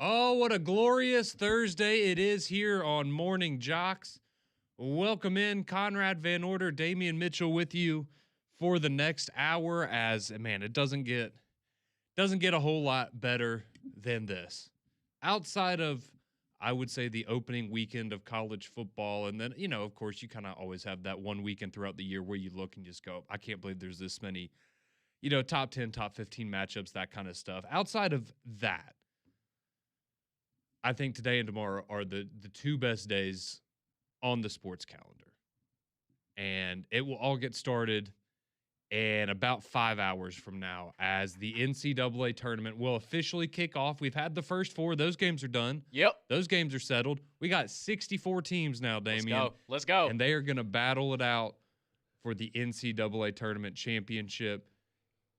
Oh, what a glorious Thursday it is here on Morning JOX. Welcome in Conrad Van Order, Damian Mitchell with you for the next hour as, man, it doesn't get a whole lot better than this. Outside of, I would say, the opening weekend of college football, and then, of course, you kind of always have that one weekend throughout the year where you look and just go, I can't believe there's this many, top 10, top 15 matchups, that kind of stuff. Outside of that, I think today and tomorrow are the two best days on the sports calendar. And it will all get started in about 5 hours from now as the NCAA tournament will officially kick off. We've had the first four. Those games are done. Yep. Those games are settled. We got 64 teams now, Damian. Let's go. And they are going to battle it out for the NCAA tournament championship.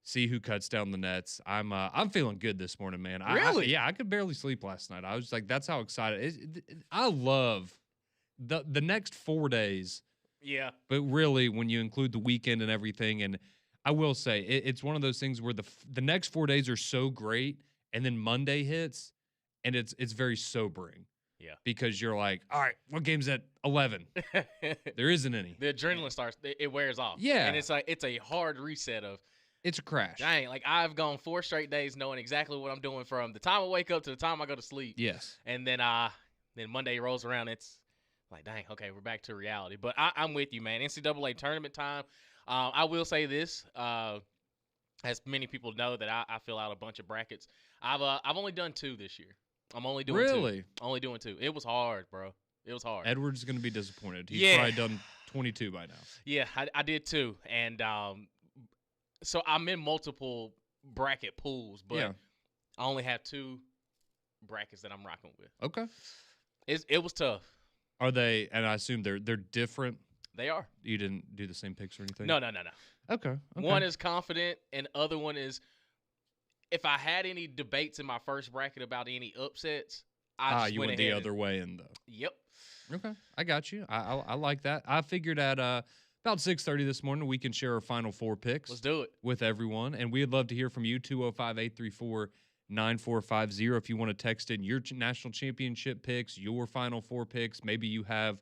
See who cuts down the nets. I'm feeling good this morning, man. Really? I could barely sleep last night. I was like, that's how excited. I love the next 4 days. Yeah. But really, when you include the weekend and everything, and I will say, it's one of those things where the next 4 days are so great, and then Monday hits, and it's very sobering. Yeah. Because you're like, all right, what game's at 11? There isn't any. The adrenaline starts, it wears off. Yeah. And it's a hard reset of, it's a crash. dang, like I've gone 4 straight days knowing exactly what I'm doing from the time I wake up to the time I go to sleep. Yes. And then Monday rolls around, it's like, dang, okay, we're back to reality. But I'm with you, man. NCAA tournament time. I will say this, as many people know that I fill out a bunch of brackets. I've only done 2 this year. I'm only doing 2. Really? Only doing 2. It was hard, bro. It was hard. Edward's going to be disappointed. He's probably done 22 by now. Yeah, I did too. And so I'm in multiple bracket pools, but Yeah. I only have 2 brackets that I'm rocking with. Okay. It was tough. Are they, and I assume they're different? They are. You didn't do the same picks or anything? No. Okay. One is confident, and the other one is, if I had any debates in my first bracket about any upsets, I just you went went ahead the other way in though. Yep. Okay, I got you. I like that. I figured at about 6:30 this morning we can share our Final Four picks. Let's do it with everyone, and we'd love to hear from you. 205-834-9450. If you want to text in your national championship picks, your Final Four picks, maybe you have,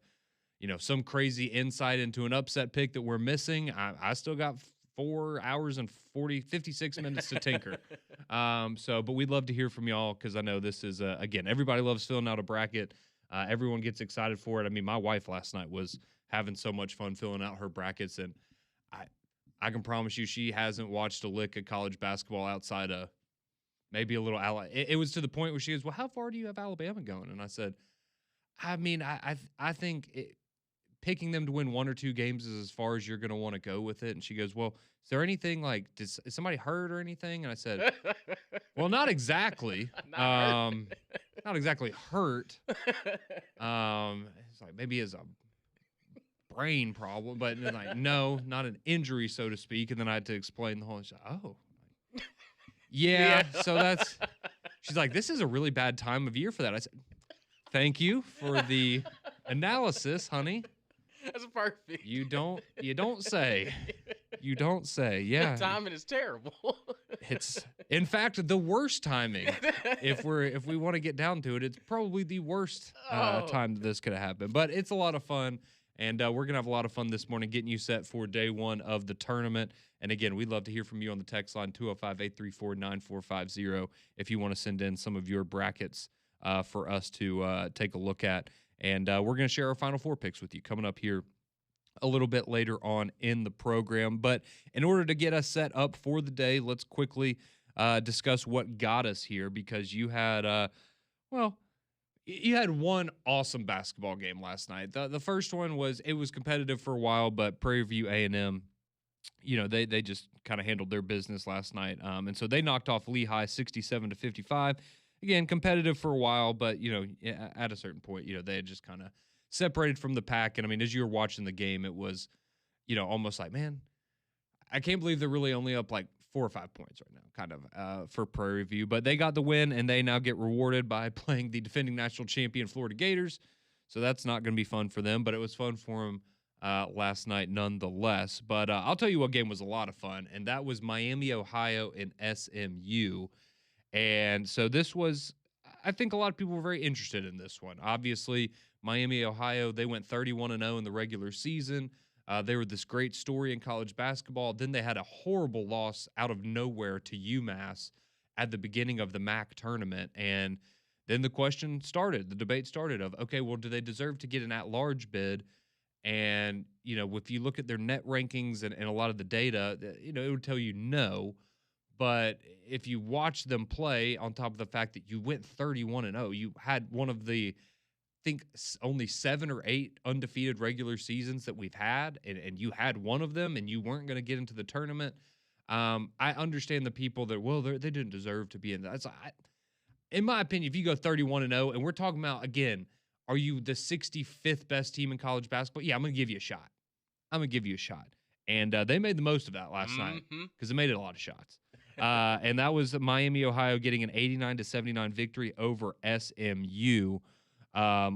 some crazy insight into an upset pick that we're missing. I still got 4 hours and 56 minutes to tinker. But we'd love to hear from y'all because I know this is, again, everybody loves filling out a bracket. Everyone gets excited for it. I mean, my wife last night was having so much fun filling out her brackets, and I can promise you she hasn't watched a lick of college basketball outside of maybe a little Alabama. It was to the point where she goes, well, how far do you have Alabama going? And I said, I mean, I think picking them to win 1 or 2 games is as far as you're going to want to go with it. And she goes, well, is there anything like, is somebody hurt or anything? And I said, well, not exactly. Not exactly hurt. It's like maybe it's a brain problem, but then like, no, not an injury, so to speak. And then I had to explain the whole, she's like, oh, yeah. So she's like, this is a really bad time of year for that. I said, thank you for the analysis, honey. That's perfect. You don't say. You don't say. Yeah. The timing is terrible. It's in fact the worst timing. If we want to get down to it, it's probably the worst time that this could have happened. But it's a lot of fun, and we're gonna have a lot of fun this morning getting you set for day 1 of the tournament. And again, we'd love to hear from you on the text line 205-834-9450 if you want to send in some of your brackets for us to take a look at. And we're going to share our Final Four picks with you coming up here a little bit later on in the program. But in order to get us set up for the day, let's quickly discuss what got us here, because you had, you had one awesome basketball game last night. The first one was competitive for a while, but Prairie View A&M, they just kind of handled their business last night. And so they knocked off Lehigh 67-55. Again, competitive for a while, but, at a certain point, they had just kind of separated from the pack. And, I mean, as you were watching the game, it was, almost like, man, I can't believe they're really only up like 4 or 5 points right now, kind of, for Prairie View. But they got the win, and they now get rewarded by playing the defending national champion Florida Gators. So that's not going to be fun for them, but it was fun for them last night nonetheless. But I'll tell you what game was a lot of fun, and that was Miami, Ohio, and SMU. And so this was, I think a lot of people were very interested in this one. Obviously, Miami, Ohio, they went 31-0 in the regular season. They were this great story in college basketball. Then they had a horrible loss out of nowhere to UMass at the beginning of the MAC tournament. And then the question started, the debate started of, okay, well, do they deserve to get an at-large bid? And, if you look at their net rankings and a lot of the data, it would tell you no. But if you watch them play, on top of the fact that you went 31-0, you had one of the, I think, only 7 or 8 undefeated regular seasons that we've had, and you had one of them, and you weren't going to get into the tournament. I understand the people that, well, they didn't deserve to be in that. In my opinion, if you go 31-0, and we're talking about, again, are you the 65th best team in college basketball? Yeah, I'm going to give you a shot. And they made the most of that last night because they made it a lot of shots. And that was Miami, Ohio getting an 89-79 victory over SMU,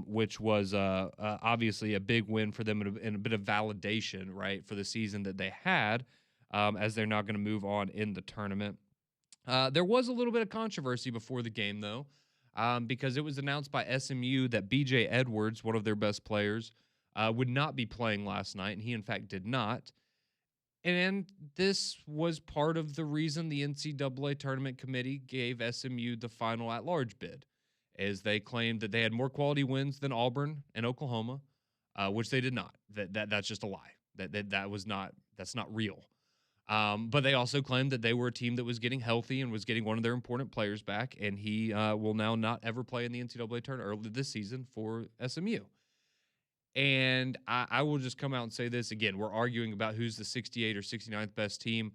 which was obviously a big win for them and a bit of validation, right, for the season that they had, as they're not going to move on in the tournament. There was a little bit of controversy before the game, though, because it was announced by SMU that B.J. Edwards, one of their best players, would not be playing last night, and he, in fact, did not. And this was part of the reason the NCAA tournament committee gave SMU the final at-large bid, as they claimed that they had more quality wins than Auburn and Oklahoma, which they did not. That's just a lie. That's not real. But they also claimed that they were a team that was getting healthy and was getting one of their important players back, and he will now not ever play in the NCAA tournament early this season for SMU. And I will just come out and say this again. We're arguing about who's the 68th or 69th best team.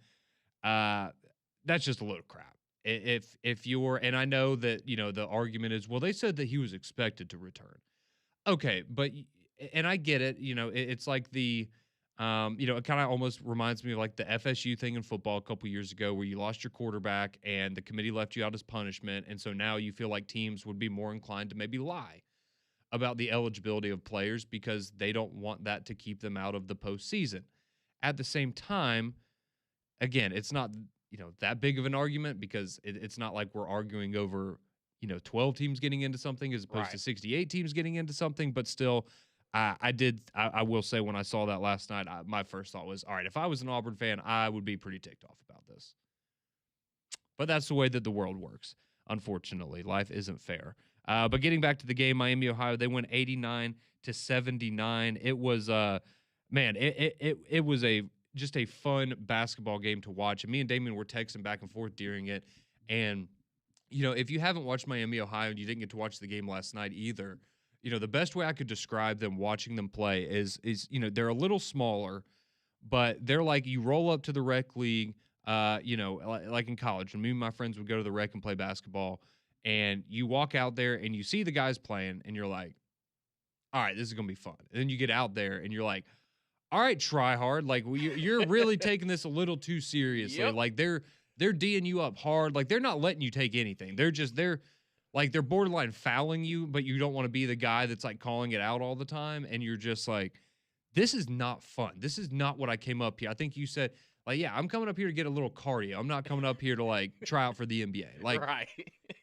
That's just a load of crap. If you're, and I know that, the argument is, well, they said that he was expected to return. Okay, but, and I get it, it's like the, it kind of almost reminds me of like the FSU thing in football a couple years ago where you lost your quarterback and the committee left you out as punishment. And so now you feel like teams would be more inclined to maybe lie about the eligibility of players because they don't want that to keep them out of the postseason. At the same time, again, it's not, that big of an argument because it's not like we're arguing over, 12 teams getting into something as opposed to 68 teams getting into something. But still, I will say when I saw that last night, my first thought was, all right, if I was an Auburn fan, I would be pretty ticked off about this. But that's the way that the world works. Unfortunately, life isn't fair. But getting back to the game, Miami, Ohio, they went 89-79. It was, it was just a fun basketball game to watch. And me and Damian were texting back and forth during it. And, if you haven't watched Miami, Ohio, and you didn't get to watch the game last night either, the best way I could describe them watching them play is they're a little smaller, but they're like you roll up to the rec league, like in college. And me and my friends would go to the rec and play basketball. And you walk out there and you see the guys playing and you're like, all right, this is going to be fun. And then you get out there and you're like, all right, try hard. Like you're really taking this a little too seriously. Yep. Like they're D'ing you up hard. Like they're not letting you take anything. They're borderline fouling you, but you don't want to be the guy that's like calling it out all the time. And you're just like, this is not fun. This is not what I came up here. I think you said, like, yeah, I'm coming up here to get a little cardio. I'm not coming up here to like try out for the NBA. Like, right.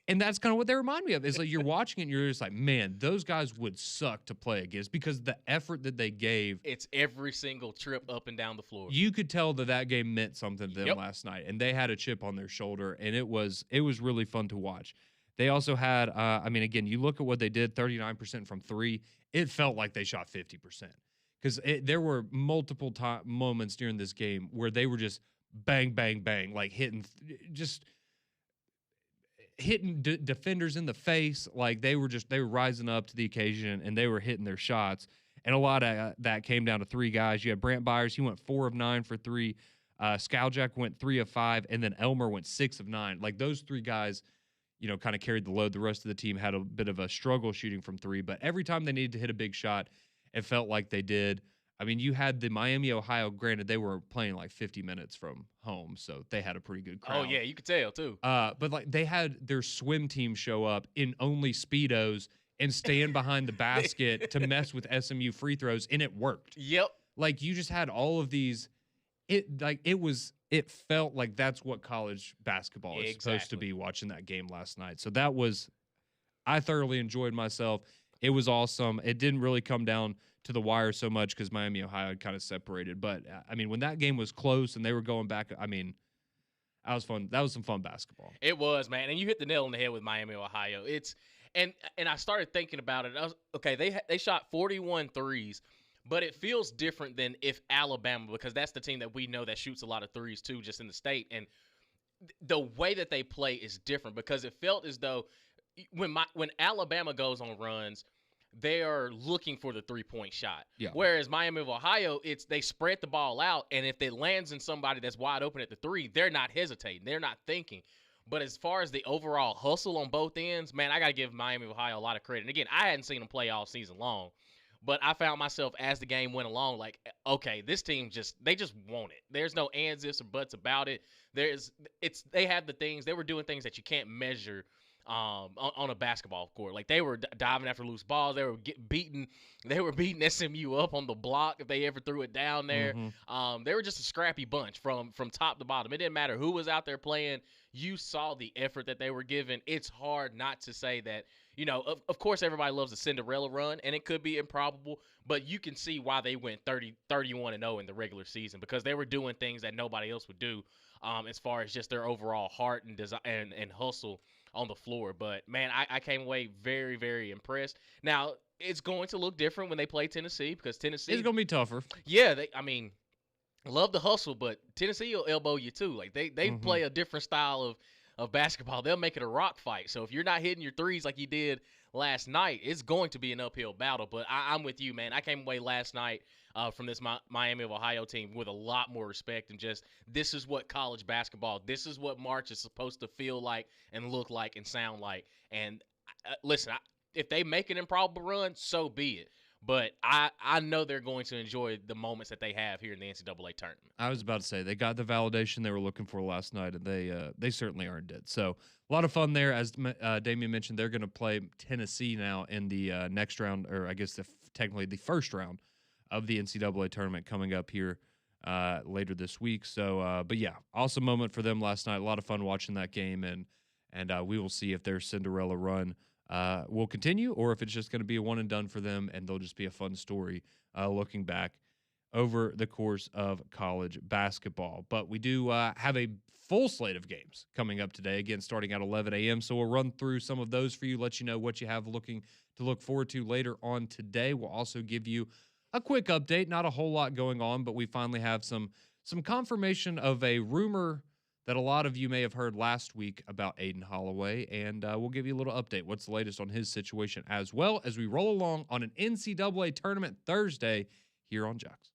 And that's kind of what they remind me of. Is like you're watching it and you're just like, man, those guys would suck to play against because the effort that they gave. It's every single trip up and down the floor. You could tell that game meant something to them last night, and they had a chip on their shoulder, and it was really fun to watch. They also had, again, you look at what they did, 39% from three. It felt like they shot 50%. Because there were multiple moments during this game where they were just bang, bang, bang, like hitting defenders in the face. Like they were rising up to the occasion and they were hitting their shots. And a lot of that came down to three guys. You had Brant Byers, he went 4 of 9 for three. Skowjak went 3 of 5, and then Elmer went 6 of 9. Like those three guys, kind of carried the load. The rest of the team had a bit of a struggle shooting from three, but every time they needed to hit a big shot, it felt like they did. I mean, you had the Miami, Ohio, granted, they were playing like 50 minutes from home, so they had a pretty good crowd. Oh, yeah, you could tell, too. But like they had their swim team show up in only Speedos and stand behind the basket to mess with SMU free throws, and it worked. Yep. Like you just had all of these. It felt like that's what college basketball is supposed to be watching that game last night. So that was I thoroughly enjoyed myself. It was awesome. It didn't really come down to the wire so much because Miami, Ohio had kind of separated. But I mean, when that game was close and they were going back, I mean, that was fun. That was some fun basketball. It was, man, and you hit the nail on the head with Miami, Ohio. It's and I started thinking about it. I was, okay, they shot 41 threes, but it feels different than if Alabama, because that's the team that we know that shoots a lot of threes too, just in the state. And the way that they play is different because it felt as though when Alabama goes on runs, they are looking for the 3-point shot. Yeah. Whereas Miami of Ohio, it's they spread the ball out, and if it lands in somebody that's wide open at the 3, they're not hesitating. They're not thinking. But as far as the overall hustle on both ends, man, I got to give Miami of Ohio a lot of credit. And again, I hadn't seen them play all season long, but I found myself as the game went along, like, okay, this team they just want it. There's no ands, ifs, or buts about it. They had the things, they were doing things that you can't measure on a basketball court. Like they were diving after loose balls. They were beating SMU up on the block if they ever threw it down there. Mm-hmm. They were just a scrappy bunch from top to bottom. It didn't matter who was out there playing. You saw the effort that they were giving. It's hard not to say that, of course everybody loves a Cinderella run, and it could be improbable, but you can see why they went 31-0 in the regular season, because they were doing things that nobody else would do, as far as just their overall heart and desire and hustle on the floor. But man, I came away very, very impressed. Now it's going to look different when they play Tennessee, because Tennessee It's going to be tougher. Yeah, love the hustle, but Tennessee will elbow you too. Like they play a different style of basketball. They'll make it a rock fight. So if you're not hitting your threes like you did last night, it's going to be an uphill battle. But I'm with you, man. I came away last night from this Miami of Ohio team with a lot more respect, and just, this is what college basketball, this is what March is supposed to feel like and look like and sound like. And listen, if they make an improbable run, so be it. But I know they're going to enjoy the moments that they have here in the NCAA tournament. I was about to say, they got the validation they were looking for last night, and they certainly earned it. So a lot of fun there. As Damian mentioned, they're going to play Tennessee now in the next round, or I guess technically the first round of the NCAA tournament coming up here later this week. So, but yeah, awesome moment for them last night. A lot of fun watching that game, and we will see if their Cinderella run will continue, or if it's just going to be a one and done for them, and they'll just be a fun story looking back over the course of college basketball. But we do have a full slate of games coming up today, again, starting at 11 a.m. So we'll run through some of those for you, let you know what you have to look forward to later on today. We'll also give you a quick update, not a whole lot going on, but we finally have some confirmation of a rumor that a lot of you may have heard last week about Aiden Holloway, and we'll give you a little update. What's the latest on his situation, as well as we roll along on an NCAA tournament Thursday here on JOX.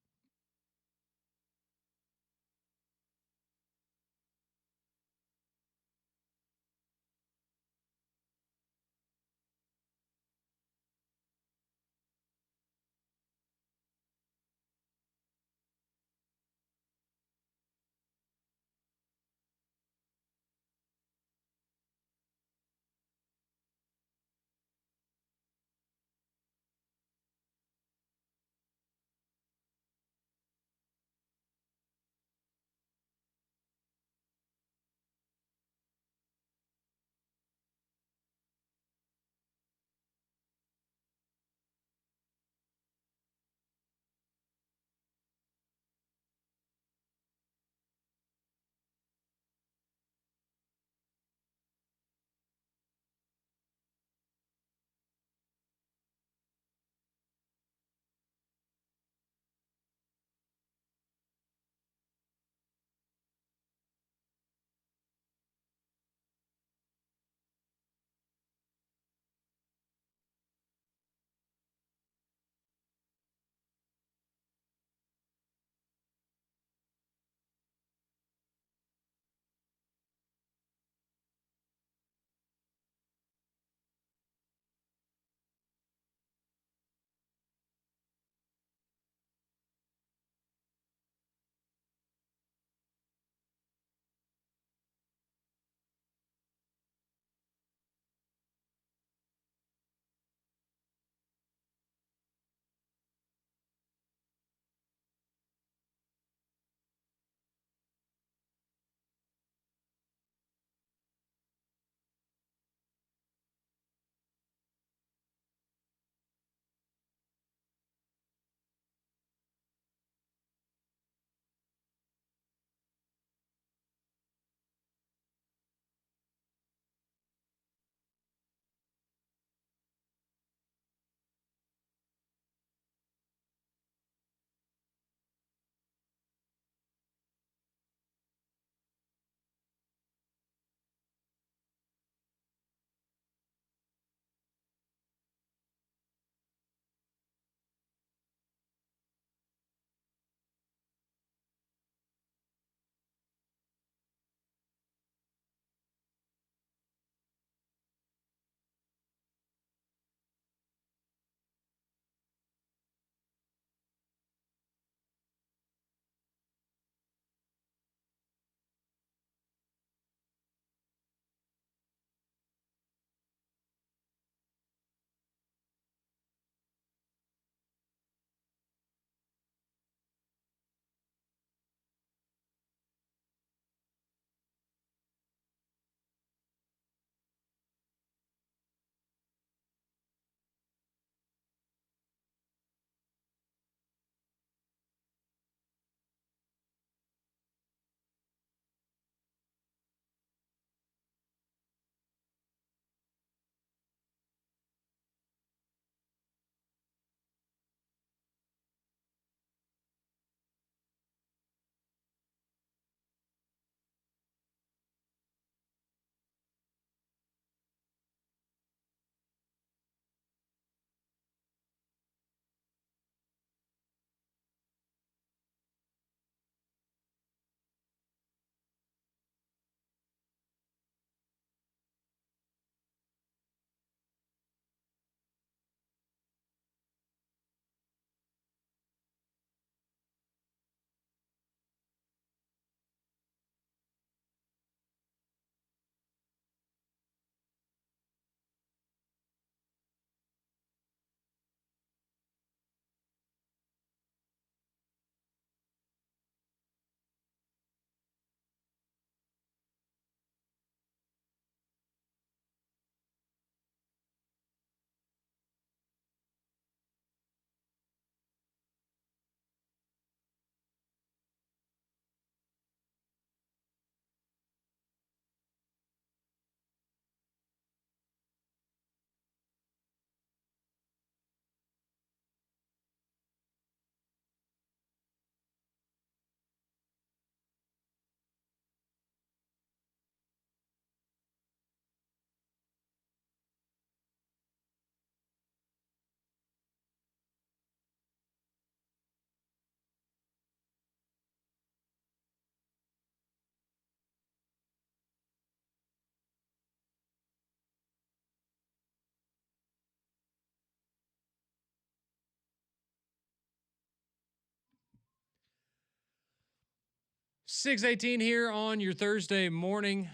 6:18 here on your Thursday morning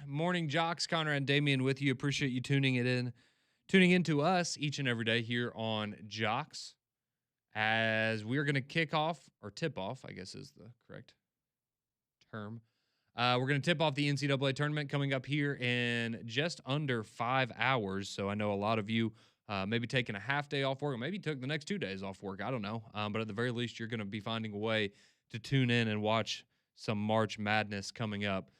JOX. Conrad and Damian with you. Appreciate you tuning into us each and every day here on JOX. As we're going to kick off, or tip off, I guess is the correct term. We're going to tip off the NCAA tournament coming up here in just under 5 hours. So I know a lot of you maybe taking a half day off work, or maybe took the next 2 days off work. I don't know. But at the very least, you're going to be finding a way to tune in and watch some March Madness coming up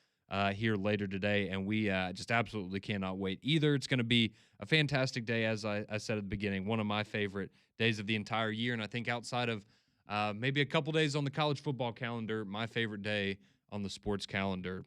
here later today. And we just absolutely cannot wait either. It's going to be a fantastic day, as I said at the beginning, one of my favorite days of the entire year. And I think outside of maybe a couple days on the college football calendar, my favorite day on the sports calendar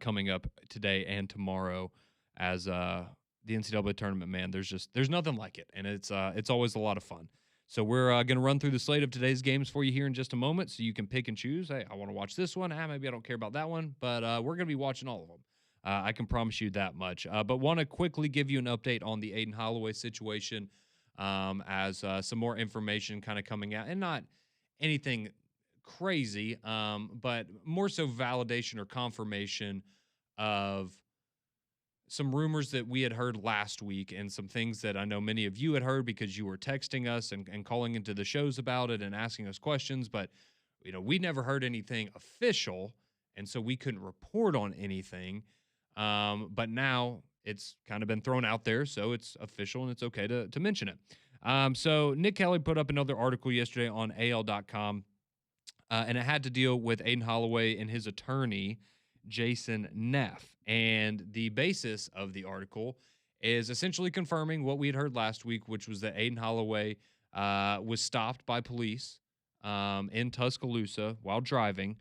coming up today and tomorrow as the NCAA tournament, man. There's nothing like it, and it's always a lot of fun. So we're going to run through the slate of today's games for you here in just a moment, so you can pick and choose. Hey, I want to watch this one. Maybe I don't care about that one, but we're going to be watching all of them. I can promise you that much. But want to quickly give you an update on the Aiden Holloway situation as some more information kind of coming out, and not anything crazy, but more so validation or confirmation of some rumors that we had heard last week and some things that I know many of you had heard because you were texting us and calling into the shows about it and asking us questions. But, we never heard anything official, and so we couldn't report on anything. But now it's kind of been thrown out there, so it's official and it's okay to mention it. So Nick Kelly put up another article yesterday on AL.com, and it had to deal with Aiden Holloway and his attorney, Jason Neff. And the basis of the article is essentially confirming what we had heard last week, which was that Aiden Holloway was stopped by police in Tuscaloosa while driving,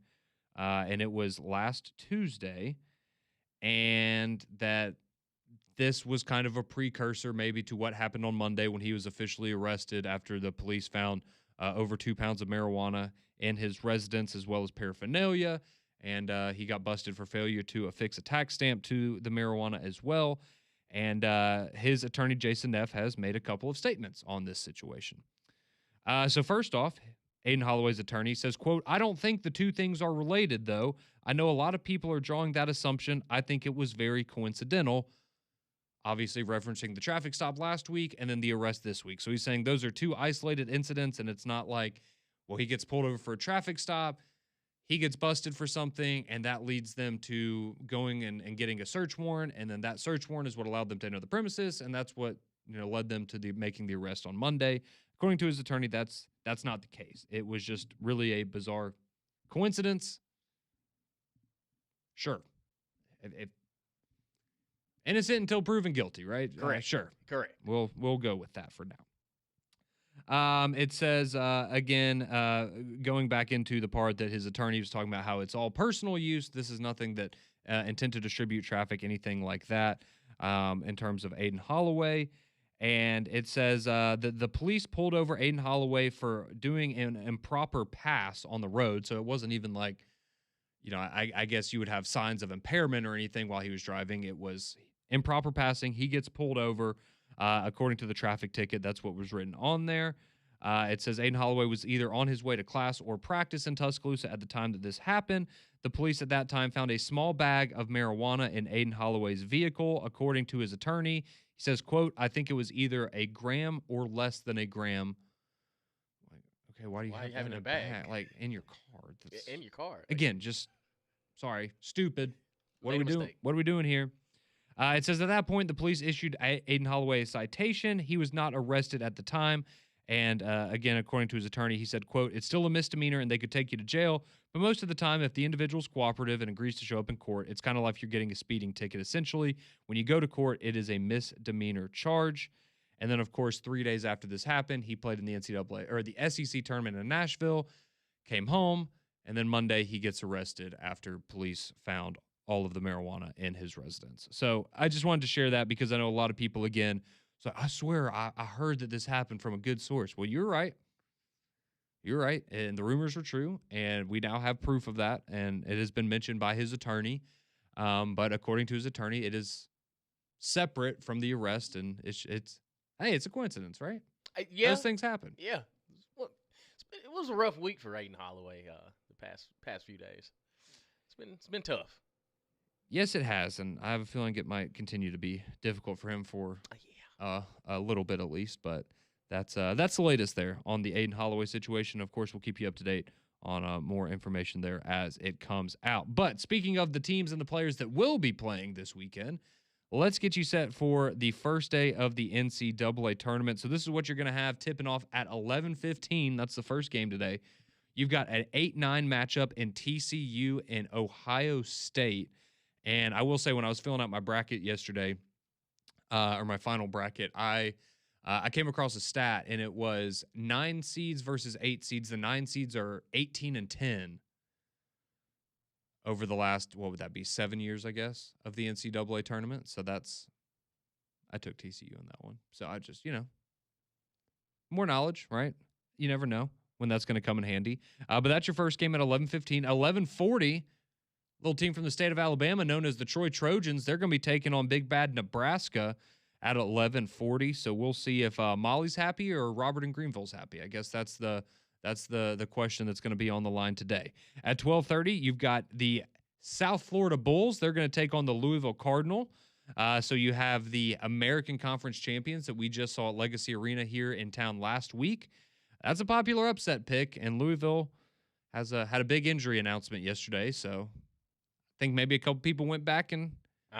and it was last Tuesday, and that this was kind of a precursor maybe to what happened on Monday when he was officially arrested after the police found over 2 pounds of marijuana in his residence as well as paraphernalia. And he got busted for failure to affix a tax stamp to the marijuana as well. And his attorney, Jason Neff, has made a couple of statements on this situation. So first off, Aiden Holloway's attorney says, quote, "I don't think the two things are related, though. I know a lot of people are drawing that assumption. I think it was very coincidental." Obviously referencing the traffic stop last week and then the arrest this week. So he's saying those are two isolated incidents, and it's not like, well, he gets pulled over for a traffic stop, he gets busted for something, and that leads them to going and getting a search warrant, and then that search warrant is what allowed them to enter the premises, and that's what led them to making the arrest on Monday. According to his attorney, that's not the case. It was just really a bizarre coincidence. Sure, if innocent until proven guilty, right? Correct. Sure, Correct. We'll go with that for now. It says, again, going back into the part that his attorney was talking about how it's all personal use. This is nothing that intent to distribute, traffic, anything like that in terms of Aiden Holloway. And it says that the police pulled over Aiden Holloway for doing an improper pass on the road. So it wasn't even like, I guess you would have signs of impairment or anything while he was driving. It was improper passing. He gets pulled over. According to the traffic ticket, that's what was written on there. It says Aiden Holloway was either on his way to class or practice in Tuscaloosa at the time that this happened. The police at that time found a small bag of marijuana in Aiden Holloway's vehicle. According to his attorney, he says, quote, "I think it was either a gram or less than a gram." Like, okay, why do you have having a bag? Like in your car? In your car. Again, just sorry, stupid. What are we Made a doing? mistake. What are we doing here? It says at that point, the police issued Aiden Holloway a citation. He was not arrested at the time. And again, according to his attorney, he said, quote, "It's still a misdemeanor and they could take you to jail. But most of the time, if the individual's cooperative and agrees to show up in court, it's kind of like you're getting a speeding ticket. Essentially, when you go to court, it is a misdemeanor charge." And then, of course, 3 days after this happened, he played in the NCAA or the SEC tournament in Nashville, came home, and then Monday he gets arrested after police found all of the marijuana in his residence. So I just wanted to share that because I know a lot of people, again, so I swear I heard that this happened from a good source. Well, you're right. You're right. And the rumors are true. And we now have proof of that. And it has been mentioned by his attorney. But according to his attorney, it is separate from the arrest. And it's hey, it's a coincidence, right? Yeah. Those things happen. Yeah. Well, it was a rough week for Aiden Holloway the past few days. It's been tough. Yes, it has, and I have a feeling it might continue to be difficult for him for a little bit at least. But that's the latest there on the Aiden Holloway situation. Of course, we'll keep you up to date on more information there as it comes out. But speaking of the teams and the players that will be playing this weekend, let's get you set for the first day of the NCAA tournament. So this is what you're going to have tipping off at 11:15. That's the first game today. You've got an 8-9 matchup in TCU and Ohio State. And I will say, when I was filling out my bracket yesterday, or my final bracket, I came across a stat, and it was 9 seeds versus 8 seeds. The 9 seeds are 18-10 over the last, what would that be, 7 years, I guess, of the NCAA tournament. So I took TCU in that one. So I just, more knowledge, right? You never know when that's going to come in handy. But that's your first game at 11:15. 11:40, little team from the state of Alabama known as the Troy Trojans. They're going to be taking on Big Bad Nebraska at 11:40. So we'll see if Molly's happy or Robert in Greenville's happy. I guess that's the question that's going to be on the line today. At 12:30, you've got the South Florida Bulls. They're going to take on the Louisville Cardinal. So you have the American Conference champions that we just saw at Legacy Arena here in town last week. That's a popular upset pick, and Louisville had a big injury announcement yesterday. So I think maybe a couple people went back and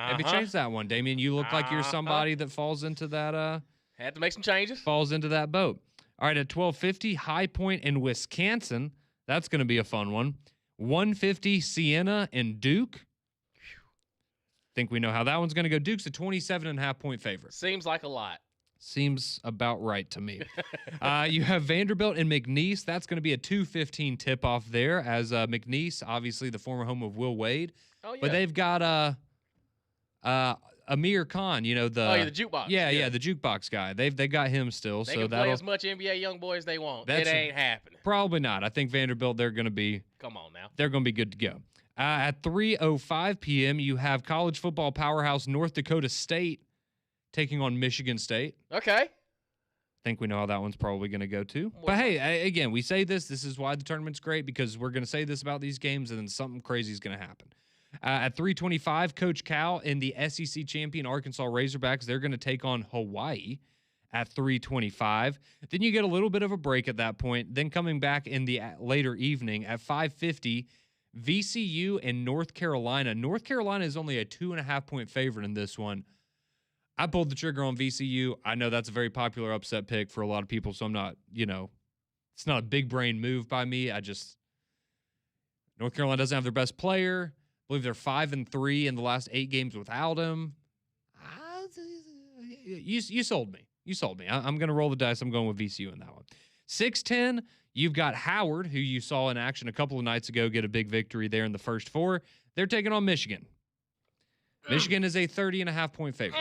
maybe changed that one. Damian, you look like you're somebody that falls into that. Had to make some changes. Falls into that boat. All right, at 12:50, High Point in Wisconsin. That's going to be a fun one. 150, Siena and Duke. Think we know how that one's going to go. Duke's a 27.5-point favorite. Seems like a lot. Seems about right to me. You have Vanderbilt and McNeese. That's going to be a 2:15 tip-off there, as McNeese, obviously the former home of Will Wade. Oh, yeah. But they've got Amir Khan, the jukebox. Yeah, the jukebox guy. They got him still. They can play as much NBA young boy as they want. It ain't happening. Probably not. I think Vanderbilt, they're going to be. Come on now. They're going to be good to go. At 3:05 p.m., you have college football powerhouse North Dakota State taking on Michigan State. Okay. Think we know how that one's probably going to go too. But hey, again, we say this. This is why the tournament's great, because we're going to say this about these games, and then something crazy is going to happen. At 3:25, Coach Cal and the SEC champion Arkansas Razorbacks, they're going to take on Hawaii at 3:25. Then you get a little bit of a break at that point. Then coming back in the later evening at 5:50, VCU and North Carolina. North Carolina is only a 2.5-point favorite in this one. I pulled the trigger on VCU. I know that's a very popular upset pick for a lot of people, so I'm not, it's not a big brain move by me. North Carolina doesn't have their best player. I believe they're 5-3 in the last 8 games without him. You sold me. You sold me. I'm going to roll the dice. I'm going with VCU in that one. 6:10, you've got Howard, who you saw in action a couple of nights ago, get a big victory there in the first 4. They're taking on Michigan. Michigan is a 30.5-point favorite.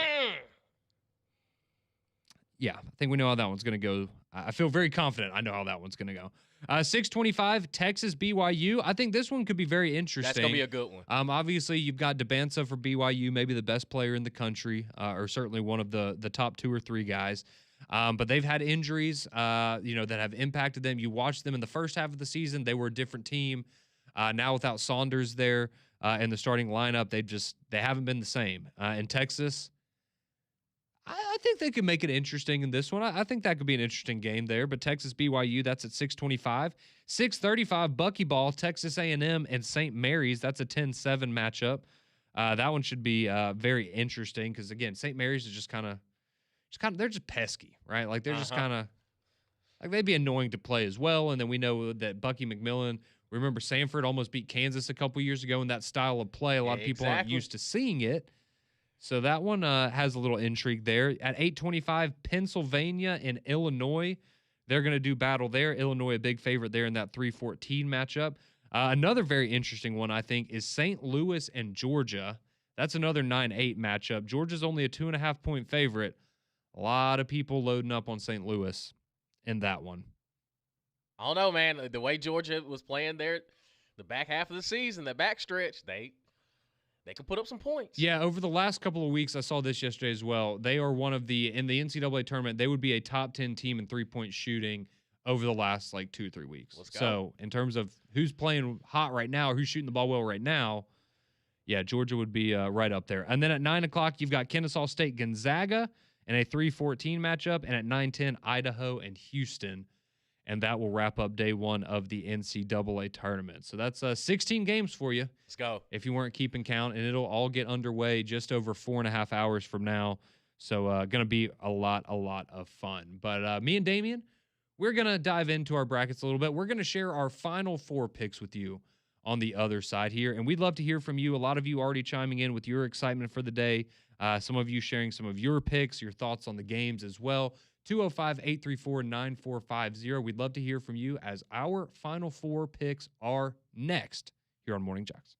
Yeah, I think we know how that one's going to go. I feel very confident I know how that one's going to go. 6:25, Texas BYU. I think this one could be very interesting. That's going to be a good one. Obviously, you've got DeBanza for BYU, maybe the best player in the country, or certainly one of the top 2 or 3 guys. But they've had injuries, that have impacted them. You watched them in the first half of the season; they were a different team. Now without Saunders there in the starting lineup, they haven't been the same. In Texas, I think they could make it interesting in this one. I think that could be an interesting game there. But Texas BYU, that's at 6:25. 6:35, Buckyball, Texas A&M and St. Mary's. That's a 10-7 matchup. That one should be very interesting because, again, St. Mary's is just kind of they're just pesky, right? Like they're just kind of like they'd be annoying to play as well. And then we know that Bucky McMillan. Remember, Sanford almost beat Kansas a couple years ago in that style of play. A lot of people aren't used to seeing it. So that one has a little intrigue there. At 8:25, Pennsylvania and Illinois. They're going to do battle there. Illinois, a big favorite there in that 3:14 matchup. Another very interesting one, I think, is St. Louis and Georgia. That's another 9-8 matchup. Georgia's only a 2.5-point favorite. A lot of people loading up on St. Louis in that one. I don't know, man. The way Georgia was playing there, the back half of the season, the back stretch, they can put up some points. Yeah, over the last couple of weeks, I saw this yesterday as well. They are one of in the NCAA tournament, they would be a top 10 team in 3-point shooting over the last like 2 or 3 weeks. Let's go. So in terms of who's playing hot right now or who's shooting the ball well right now, yeah, Georgia would be right up there. And then at 9 o'clock, you've got Kennesaw State Gonzaga in a 3-14 matchup. And at 9:10, Idaho and Houston. And that will wrap up day one of the NCAA tournament. So that's 16 games for you. Let's go. If you weren't keeping count. And it'll all get underway just over 4.5 hours from now. So going to be a lot of fun. But me and Damian, we're going to dive into our brackets a little bit. We're going to share our final 4 picks with you on the other side here. And we'd love to hear from you. A lot of you already chiming in with your excitement for the day. Some of you sharing some of your picks, your thoughts on the games as well. 205-834-9450. We'd love to hear from you as our final 4 picks are next here on Morning JOX.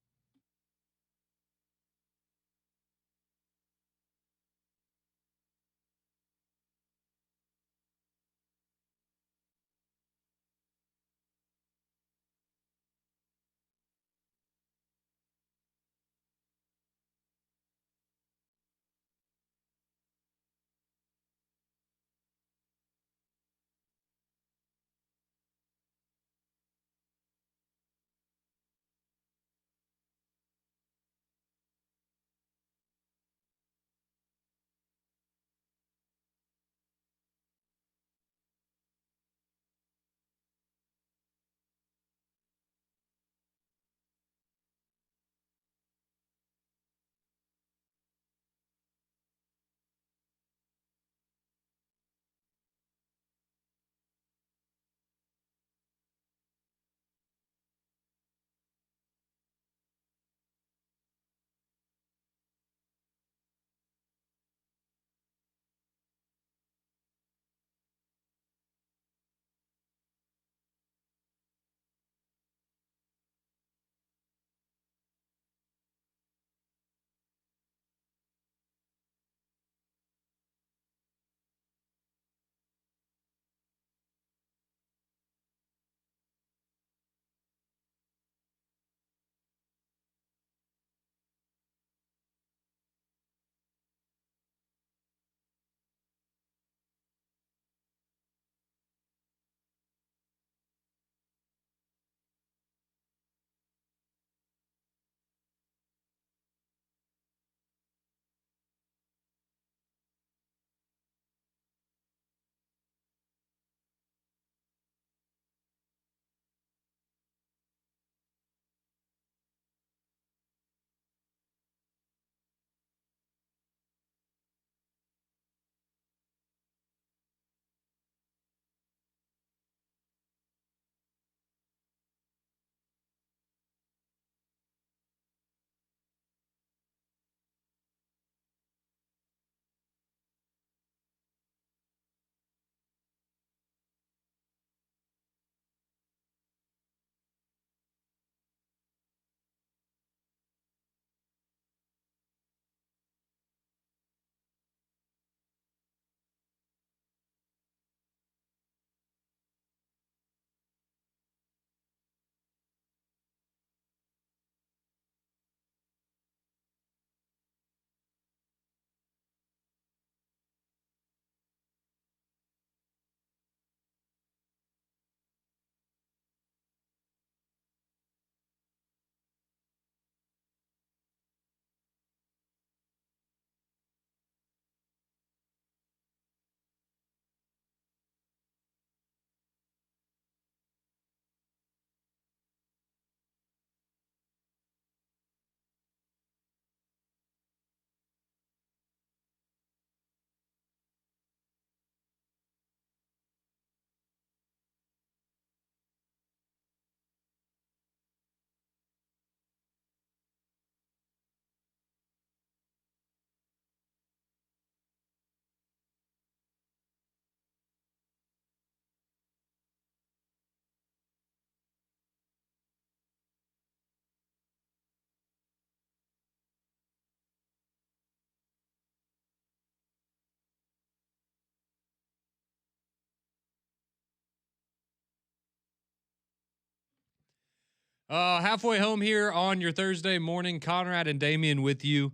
Halfway home here on your Thursday morning. Conrad and Damian with you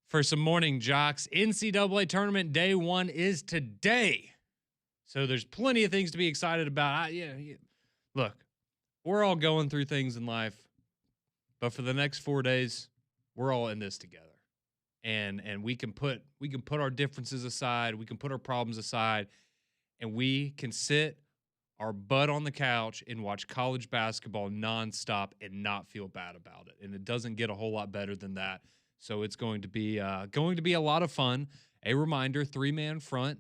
for some Morning JOX. NCAA tournament day one is today. So there's plenty of things to be excited about. Look, we're all going through things in life, but for the next 4 days, we're all in this together. And we can put our differences aside, we can put our problems aside, and we can sit our butt on the couch and watch college basketball nonstop and not feel bad about it. And it doesn't get a whole lot better than that. So it's going to be a lot of fun. A reminder: 3-man front.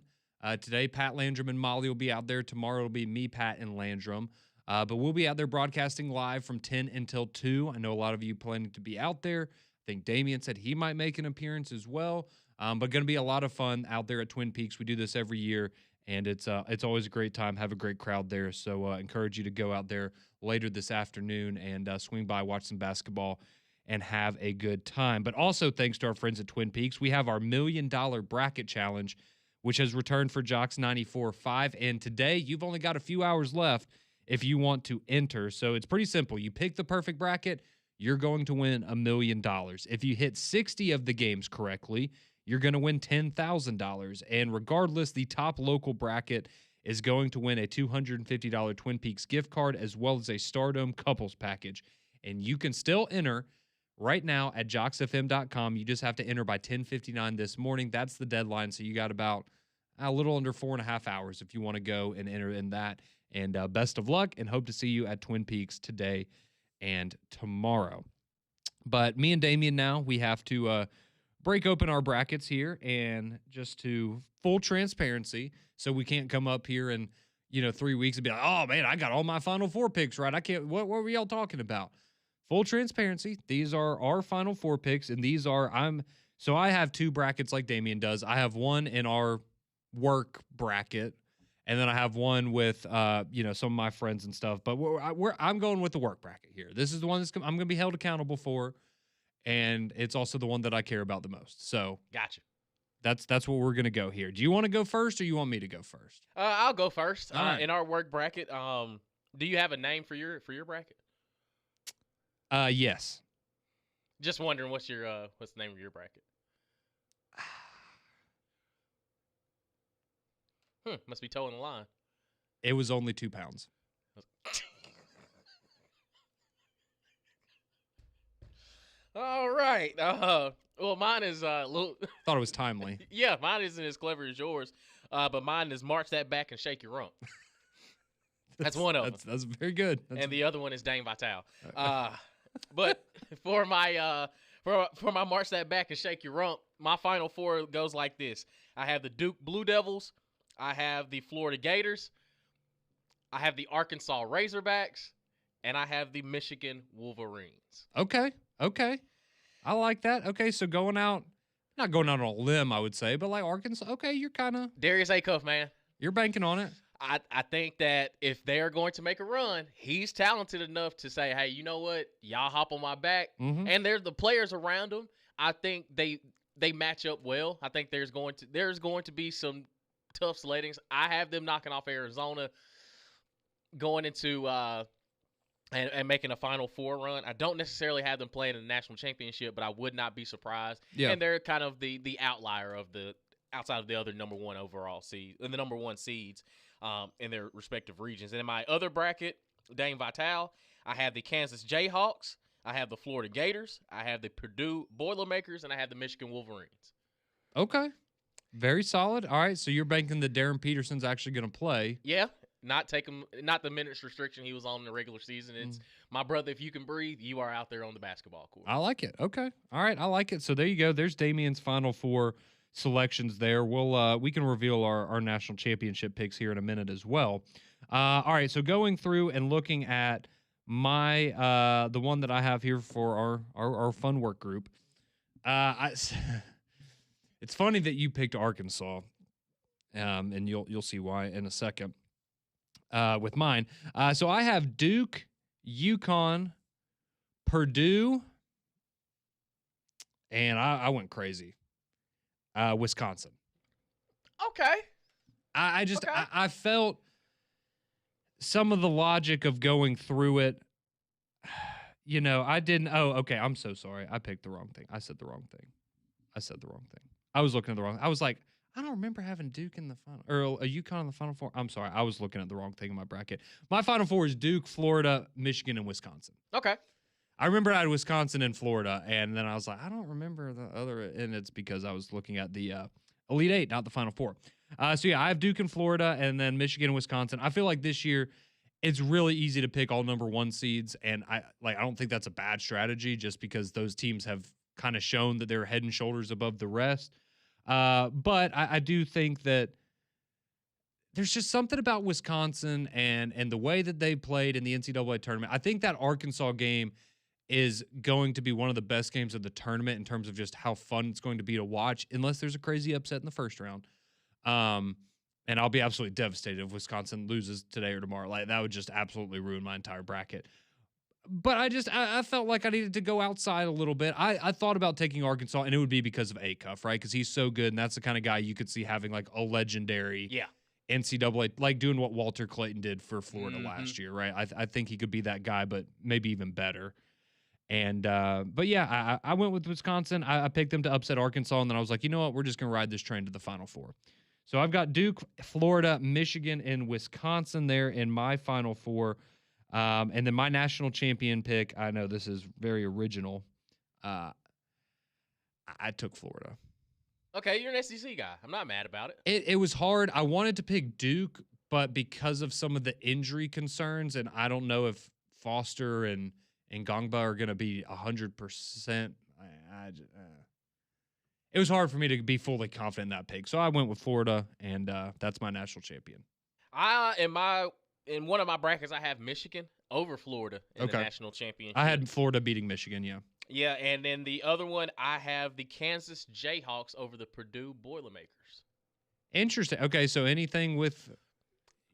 Today, Pat Landrum and Molly will be out there. Tomorrow it'll be me, Pat, and Landrum. But we'll be out there broadcasting live from 10 until 2. I know a lot of you planning to be out there. I think Damian said he might make an appearance as well. But going to be a lot of fun out there at Twin Peaks. We do this every year, and it's always a great time. Have a great crowd there. So encourage you to go out there later this afternoon and swing by, watch some basketball, and have a good time. But also, thanks to our friends at Twin Peaks, we have our $1 Million Bracket Challenge, which has returned for JOX 94.5. And today, you've only got a few hours left if you want to enter. So it's pretty simple. You pick the perfect bracket, you're going to win $1 million. If you hit 60 of the games correctly, you're going to win $10,000. And regardless, the top local bracket is going to win a $250 Twin Peaks gift card as well as a Stardom couples package. And you can still enter right now at joxfm.com. You just have to enter by 10:59 this morning. That's the deadline. So you got about a little under 4.5 hours if you want to go and enter in that. And best of luck, and hope to see you at Twin Peaks today and tomorrow. But me and Damian now, we have to break open our brackets here, and just to full transparency, so we can't come up here in 3 weeks and be like, oh man, I got all my Final Four picks right. I can't. What were y'all talking about? Full transparency, these are our Final Four picks, and these are So I have 2 brackets like Damian does. I have one in our work bracket, and then I have one with some of my friends and stuff. But I'm going with the work bracket here. This is the one I'm going to be held accountable for, and it's also the one that I care about the most. So gotcha. That's what we're going to go here. Do you want to go first, or you want me to go first? I'll go first. Right. In our work bracket, do you have a name for your bracket? Yes. Just wondering what's the name of your bracket? Must be towing the line. It was only 2 pounds. All right. Well, mine is a little. Thought it was timely. Yeah, mine isn't as clever as yours. But mine is march that back and shake your rump. That's one of them. That's very good. And the other one is Dane Vital. But for my for my march that back and shake your rump, my Final Four goes like this. I have the Duke Blue Devils. I have the Florida Gators. I have the Arkansas Razorbacks. And I have the Michigan Wolverines. Okay. I like that. Okay, so not going out on a limb, I would say, but like Arkansas, okay, you're kind of... Darius Acuff, man. You're banking on it. I think that if they're going to make a run, he's talented enough to say, hey, you know what? Y'all hop on my back. Mm-hmm. And there's the players around him. I think they match up well. I think there's going to be some tough sleddings. I have them knocking off Arizona, going into and making a Final Four run. I don't necessarily have them playing in the national championship, but I would not be surprised. Yeah. And they're kind of the outlier of outside of the other number one overall seed, the number one seeds in their respective regions. And in my other bracket, Dane Vital, I have the Kansas Jayhawks, I have the Florida Gators, I have the Purdue Boilermakers, and I have the Michigan Wolverines. Okay. Very solid. All right, so you're banking that Darren Peterson's actually going to play. Yeah, not the minutes restriction he was on in the regular season. It's my brother, if you can breathe, you are out there on the basketball court. I like it. Okay. All right, I like it. So there you go. There's Damian's Final Four selections there. We can reveal our national championship picks here in a minute as well. All right, so going through and looking at my the one that I have here for our fun work group. It's funny that you picked Arkansas, and you'll see why in a second. With mine, so I have Duke, UConn, Purdue, and I went crazy. Wisconsin. Okay. I felt some of the logic of going through it. I didn't. Oh, okay. I'm so sorry. I picked the wrong thing. I said the wrong thing. I was looking at the wrong. I was like, I don't remember having Duke in the final or a UConn in the Final Four. I'm sorry, I was looking at the wrong thing in my bracket. My Final Four is Duke, Florida, Michigan, and Wisconsin. Okay. I remember I had Wisconsin and Florida, and then I was like, I don't remember the other, and it's because I was looking at the Elite Eight, not the Final Four. So yeah, I have Duke and Florida, and then Michigan and Wisconsin. I feel like this year it's really easy to pick all number 1 seeds, and I don't think that's a bad strategy, just because those teams have kind of shown that they're head and shoulders above the rest. But I do think that there's just something about Wisconsin and the way that they played in the NCAA tournament. I think that Arkansas game is going to be one of the best games of the tournament in terms of just how fun it's going to be to watch, unless there's a crazy upset in the first round. And I'll be absolutely devastated if Wisconsin loses today or tomorrow. Like, that would just absolutely ruin my entire bracket. But I felt like I needed to go outside a little bit. I thought about taking Arkansas, and it would be because of Acuff, right? Because he's so good, and that's the kind of guy you could see having like a legendary NCAA, like doing what Walter Clayton did for Florida last year, right? I think he could be that guy, but maybe even better. And but yeah, I went with Wisconsin. I picked them to upset Arkansas, and then I was like, you know what? We're just gonna ride this train to the Final Four. So I've got Duke, Florida, Michigan, and Wisconsin there in my Final Four. And then my national champion pick, I know this is very original. I took Florida. Okay, you're an SEC guy. I'm not mad about it. It was hard. I wanted to pick Duke, but because of some of the injury concerns, and I don't know if Foster and Gongba are going to be 100%. It was hard for me to be fully confident in that pick. So I went with Florida, and that's my national champion. In one of my brackets, I have Michigan over Florida in the national championship. I had Florida beating Michigan, yeah. Yeah, and then the other one, I have the Kansas Jayhawks over the Purdue Boilermakers. Interesting. Okay, so anything with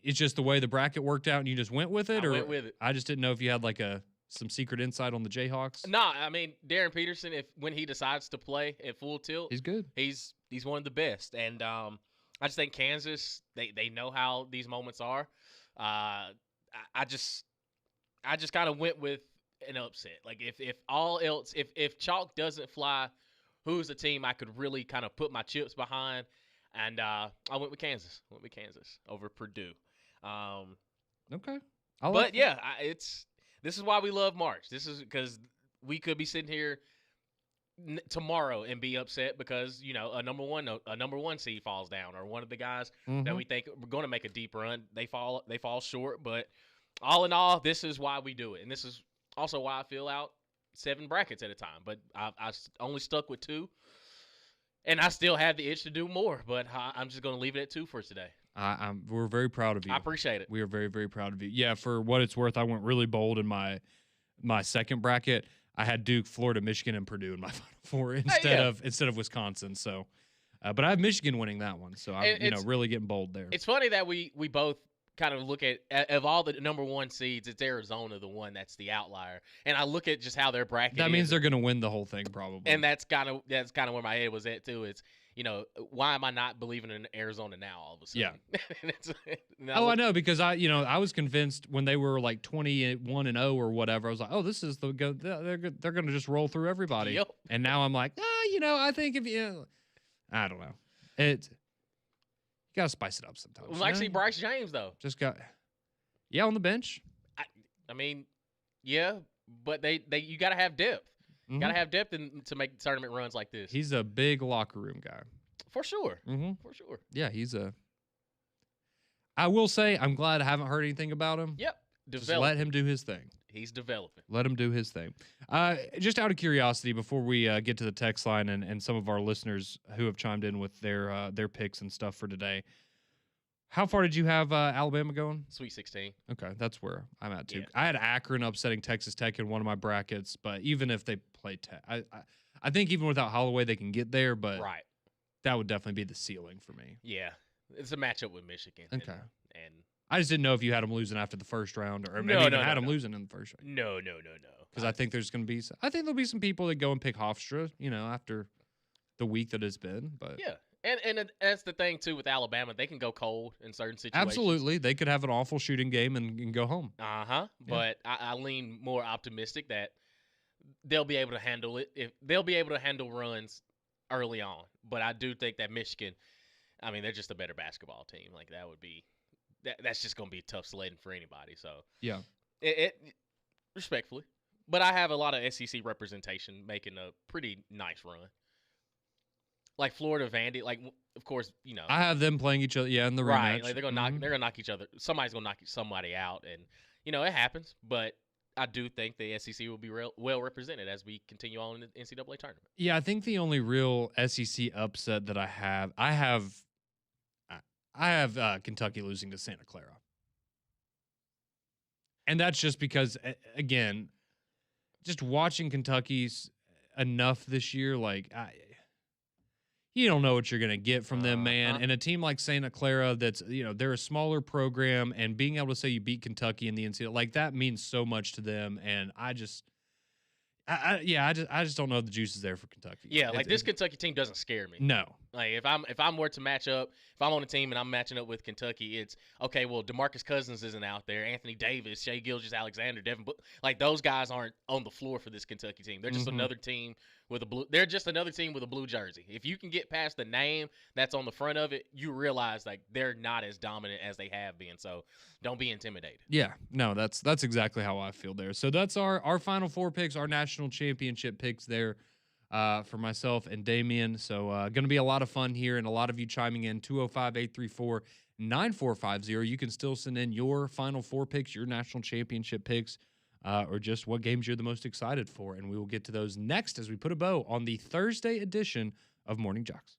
it's just the way the bracket worked out and you just went with it? I went with it. I just didn't know if you had like some secret insight on the Jayhawks. No, I mean, Darren Peterson, when he decides to play at full tilt, he's good. He's one of the best. And I just think Kansas, they know how these moments are. I just kind of went with an upset. Like if all else, if chalk doesn't fly, who's the team I could really kind of put my chips behind? And I went with Kansas. Over Purdue. Okay. This is why we love March. This is because we could be sitting here tomorrow and be upset because a number one seed falls down, or one of the guys that we think we're going to make a deep run, they fall short. But all in all, this is why we do it, and this is also why I fill out 7 brackets at a time. But I only stuck with 2, and I still have the itch to do more. But I'm just going to leave it at 2 for today. We're very proud of you. I appreciate it. We are very, very proud of you. Yeah, for what it's worth, I went really bold in my second bracket. I had Duke, Florida, Michigan, and Purdue in my Final Four instead of Wisconsin. So, but I have Michigan winning that one. So I'm really getting bold there. It's funny that we both kind of look at of all the number 1 seeds, it's Arizona the one that's the outlier. And I look at just how their bracket. That means they're going to win the whole thing probably. And that's kind of where my head was at too. It's why am I not believing in Arizona now all of a sudden? Yeah. I know, because I was convinced when they were like 21-0 or whatever. I was like, oh, this is they're going to just roll through everybody. Yep. And now I'm like, I think I don't know. You got to spice it up sometimes. Well, actually, Bryce James though. On the bench. I mean, yeah, but you got to have depth. Mm-hmm. Got to have depth to make tournament runs like this. He's a big locker room guy. For sure. Mm-hmm. For sure. Yeah, I will say, I'm glad I haven't heard anything about him. Yep. Just let him do his thing. He's developing. Let him do his thing. Just out of curiosity, before we get to the text line and some of our listeners who have chimed in with their picks and stuff for today, how far did you have Alabama going? Sweet 16. Okay, that's where I'm at too. Yeah. I had Akron upsetting Texas Tech in one of my brackets, but even if they play Tech, I think even without Holloway they can get there, but right. That would definitely be the ceiling for me. Yeah, it's a matchup with Michigan. Okay. And I just didn't know if you had them losing after the first round, or maybe even had them losing in the first round. No. Because I think there'll be some people that go and pick Hofstra, after the week that it's been. But yeah. And that's the thing, too, with Alabama. They can go cold in certain situations. Absolutely. They could have an awful shooting game and go home. Uh-huh. Yeah. But I lean more optimistic that they'll be able to handle it. They'll be able to handle runs early on. But I do think that Michigan, I mean, they're just a better basketball team. Like that would be that's just gonna be tough sledding for anybody. So Yeah. it respectfully, but I have a lot of SEC representation making a pretty nice run. Like Florida, Vandy, like of course I have them playing each other, in the right. rematch. Like they're gonna knock each other. Somebody's gonna knock somebody out, and it happens. But I do think the SEC will be well represented as we continue on in the NCAA tournament. Yeah, I think the only real SEC upset that I have Kentucky losing to Santa Clara. And that's just because, again, just watching Kentucky's enough this year, like, you don't know what you're going to get from them, man. And a team like Santa Clara that's, they're a smaller program, and being able to say you beat Kentucky in the NCAA, like, that means so much to them. And I just don't know if the juice is there for Kentucky. Yeah, like this Kentucky team doesn't scare me. No. Like if I'm were to match up, if I'm on a team and I'm matching up with Kentucky, it's okay. Well, DeMarcus Cousins isn't out there. Anthony Davis, Shai Gilgeous-Alexander, Devin, like those guys aren't on the floor for this Kentucky team. They're just another team with a blue. They're just another team with a blue jersey. If you can get past the name that's on the front of it, you realize like they're not as dominant as they have been. So don't be intimidated. Yeah, no, that's exactly how I feel there. So that's our Final Four picks, our national championship picks there. For myself and Damian. So going to be a lot of fun here, and a lot of you chiming in 205-834-9450. You can still send in your Final Four picks, your national championship picks, or just what games you're the most excited for. And we will get to those next as we put a bow on the Thursday edition of Morning JOX.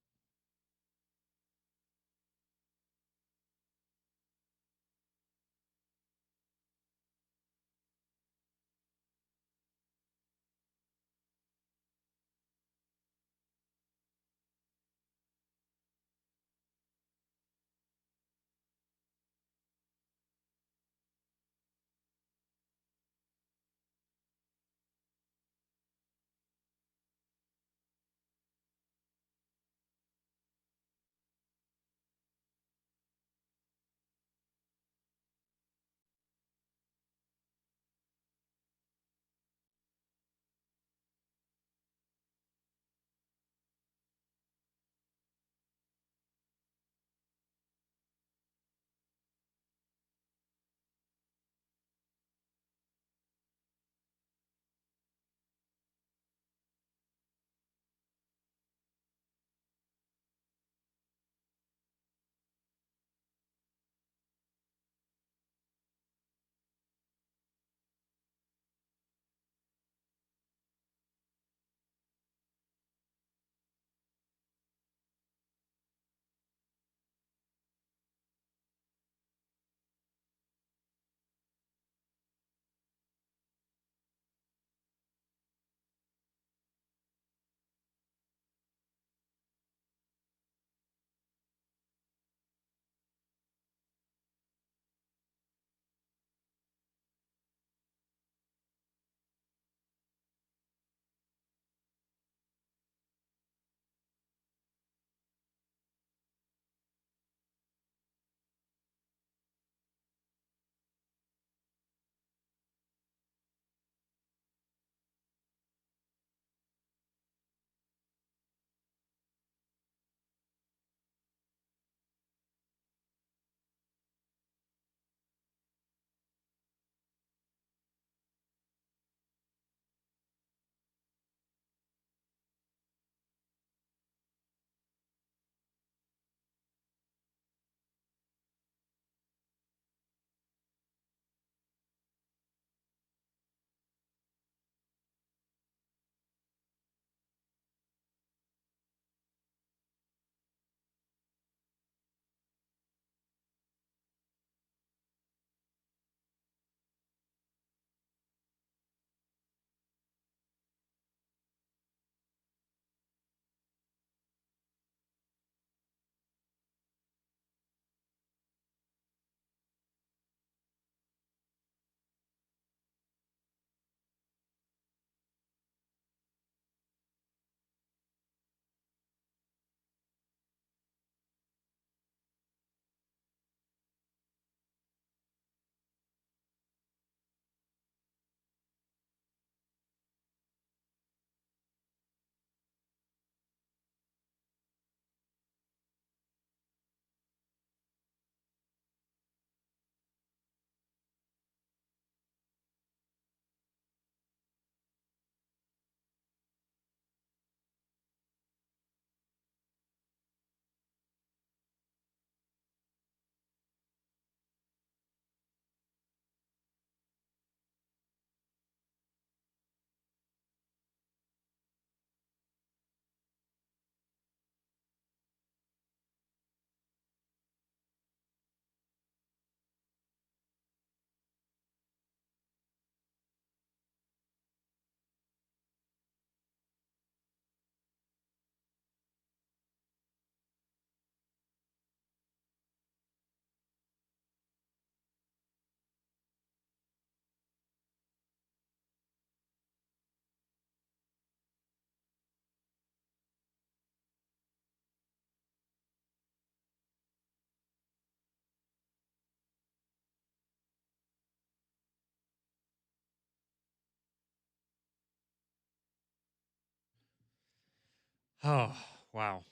Oh, wow.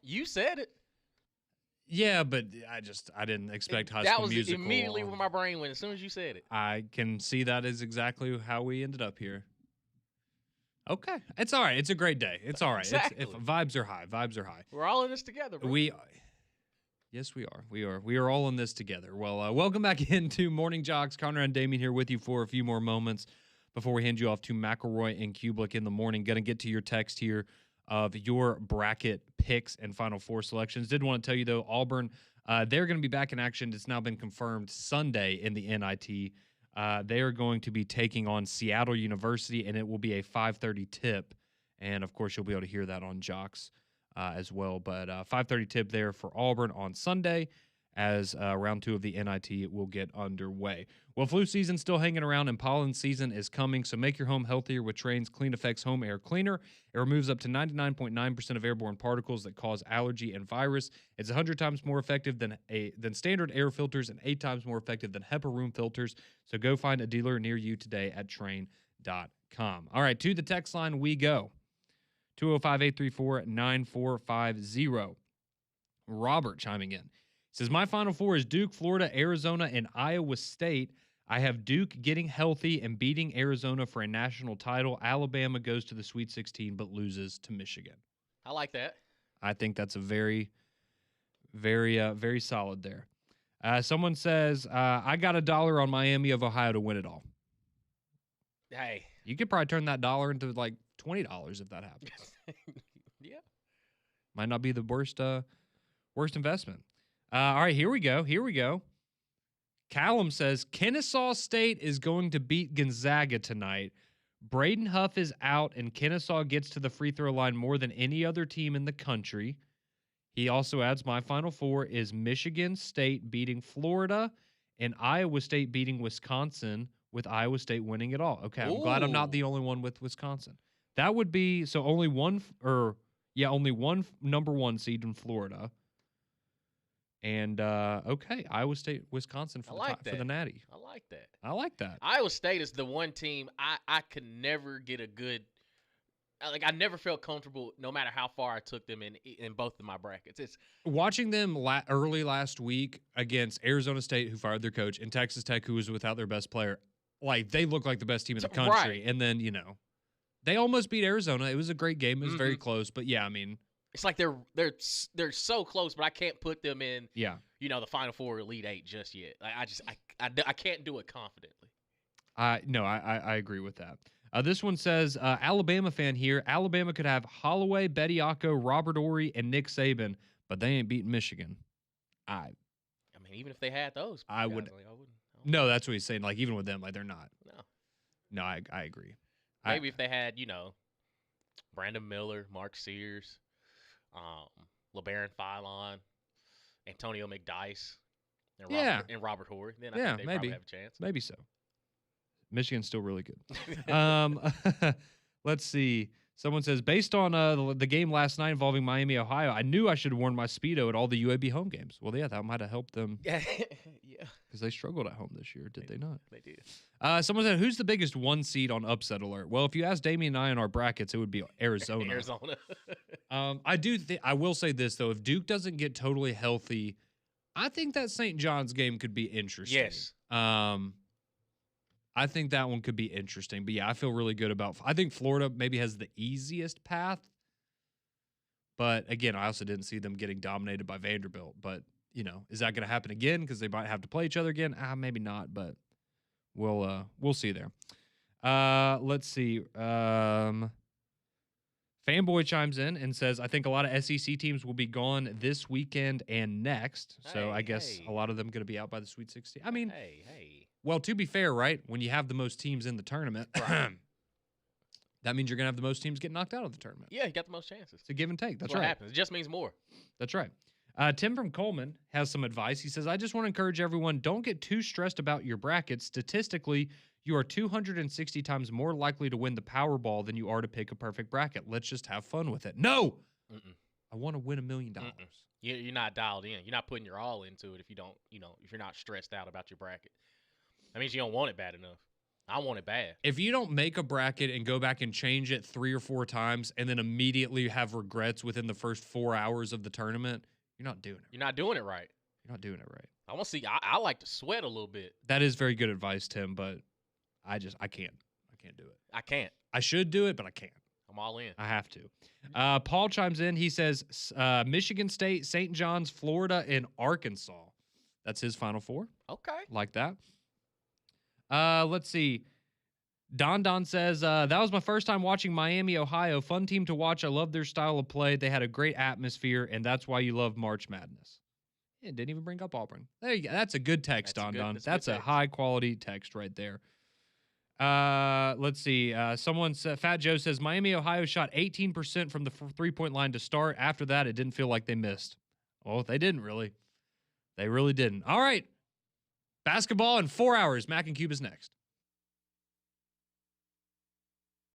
You said it. Yeah, but I didn't expect High That School was Musical. immediately where my brain went as soon as you said it. I can see that is exactly how we ended up here. Okay, it's all right. It's a great day. It's all right. Exactly. If vibes are high. Vibes are high. We're all in this together, bro. Yes, we are. We are all in this together. Well, welcome back into Morning Jocks. Conrad and Damian here with you for a few more moments before we hand you off to McElroy and Kublick in the morning. Going to get to your text here of your bracket picks and Final Four selections. Did want to tell you, though, Auburn, they're going to be back in action. It's now been confirmed Sunday in the NIT. They are going to be taking on Seattle University, and it will be a 5:30 tip. And, of course, you'll be able to hear that on JOX as well. But 5:30 tip there for Auburn on Sunday as round 2 of the NIT will get underway. Well, flu season's still hanging around and pollen season is coming, so make your home healthier with Trane's Clean Effects Home Air Cleaner. It removes up to 99.9% of airborne particles that cause allergy and virus. It's 100 times more effective than standard air filters and 8 times more effective than HEPA room filters. So go find a dealer near you today at Trane.com. All right, to the text line we go. 205-834-9450. Robert chiming in. Says, my Final Four is Duke, Florida, Arizona, and Iowa State. I have Duke getting healthy and beating Arizona for a national title. Alabama goes to the Sweet 16 but loses to Michigan. I like that. I think that's a very, very solid there. Someone says, I got $1 on Miami of Ohio to win it all. Hey. You could probably turn that dollar into like $20 if that happens. Yeah. Might not be the worst investment. All right, here we go. Callum says, Kennesaw State is going to beat Gonzaga tonight. Braden Huff is out, and Kennesaw gets to the free throw line more than any other team in the country. He also adds, my Final Four is Michigan State beating Florida and Iowa State beating Wisconsin, with Iowa State winning it all. Okay, I'm glad I'm not the only one with Wisconsin. That would be, so only one number 1 seed in Florida. And, okay, Iowa State, Wisconsin for the Natty. I like that. I like that. Iowa State is the one team I could never get a good – like, I never felt comfortable no matter how far I took them in both of my brackets. It's watching them early last week against Arizona State, who fired their coach, and Texas Tech, who was without their best player. Like, they look like the best team in the country. Right. And then, they almost beat Arizona. It was a great game. It was very close. But, yeah, I mean – it's like they're so close, but I can't put them in. Yeah. The Final Four, Elite Eight just yet. Like I can't do it confidently. No, I agree with that. This one says, Alabama fan here. Alabama could have Holloway, Bediako, Robert Ory, and Nick Saban, but they ain't beating Michigan. I mean, even if they had those, I wouldn't. No, that's what he's saying. Like, even with them, like, they're not. No, I agree. Maybe if they had, Brandon Miller, Mark Sears, LeBaron Philon, Antonio McDyess, and Robert Horry, then I think they probably have a chance. Maybe so. Michigan's still really good. Let's see. Someone says, based on the game last night involving Miami, Ohio, I knew I should have worn my Speedo at all the UAB home games. Well, yeah, that might have helped them. Yeah. Because they struggled at home this year, did they not? They did. Someone said, who's the biggest 1 seed on upset alert? Well, if you ask Damian and I in our brackets, it would be Arizona. I will say this, though. If Duke doesn't get totally healthy, I think that St. John's game could be interesting. Yes. I think that one could be interesting. But, yeah, I feel really good about – I think Florida maybe has the easiest path. But, again, I also didn't see them getting dominated by Vanderbilt. But, is that going to happen again because they might have to play each other again? Maybe not, but we'll see there. Let's see. Fanboy chimes in and says, I think a lot of SEC teams will be gone this weekend and next. So I guess a lot of them going to be out by the Sweet 16. I mean, well, to be fair, right, when you have the most teams in the tournament, that means you're going to have the most teams get knocked out of the tournament. Yeah, you got the most chances. It's a give and take. That's what right. happens. It just means more. That's right. Tim from Coleman has some advice. He says, I just want to encourage everyone, don't get too stressed about your brackets. Statistically, you are 260 times more likely to win the Powerball than you are to pick a perfect bracket. Let's just have fun with it. No! I want to win $1 million. You're not dialed in. You're not putting your all into it if you don't, if you're not stressed out about your bracket. That means you don't want it bad enough. I want it bad. If you don't make a bracket and go back and change it 3 or 4 times and then immediately have regrets within the first 4 hours of the tournament, you're not doing it. You're not doing it right. You're not doing it right. I want to see. I like to sweat a little bit. That is very good advice, Tim, but I can't. I can't do it. I can't. I should do it, but I can't. I'm all in. I have to. Paul chimes in. He says Michigan State, St. John's, Florida, and Arkansas. That's his Final Four. Okay. Like that. Let's see. Don says, that was my first time watching Miami, Ohio. Fun team to watch. I love their style of play. They had a great atmosphere, and that's why you love March Madness. Yeah, didn't even bring up Auburn. There you go. That's a good text, Don. That's a high-quality text right there. Let's see. Someone said, Fat Joe says, Miami, Ohio shot 18% from the three-point line to start. After that, it didn't feel like they missed. Well, they didn't really. They really didn't. All right. Basketball in 4 hours. Mac and Cube is next.